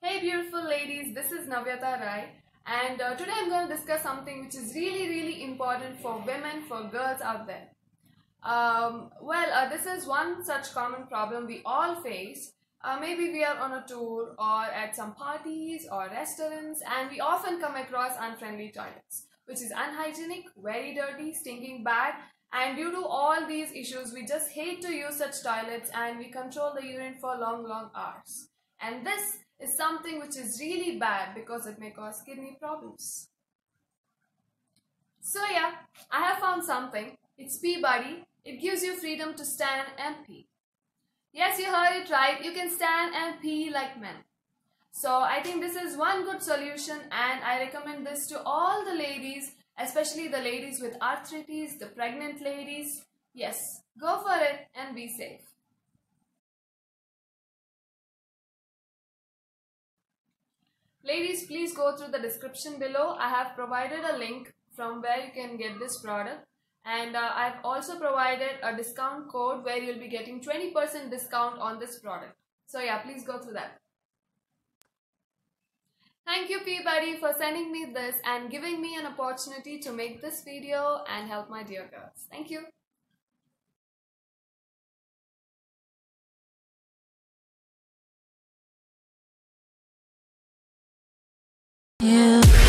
Hey beautiful ladies, this is Navyatha Rai and today I'm going to discuss something which is really important for women, for girls out there. This is one such common problem we all face. Maybe we are on a tour or at some parties or restaurants and we often come across unfriendly toilets, which is unhygienic, very dirty, stinking bad, and due to all these issues we just hate to use such toilets and we control the urine for long hours. And this is something which is really bad because it may cause kidney problems. So yeah, I have found something. It's PeeBuddy. It gives you freedom to stand and pee. Yes, you heard it right. You can stand and pee like men. So I think this is one good solution and I recommend this to all the ladies, especially the ladies with arthritis, the pregnant ladies. Yes, go for it and be safe. Ladies, please go through the description below. I have provided a link from where you can get this product, and I've also provided a discount code where you'll be getting 20% discount on this product. So yeah, please go through that. Thank you PeeBuddy for sending me this and giving me an opportunity to make this video and help my dear girls. Thank you. Yeah.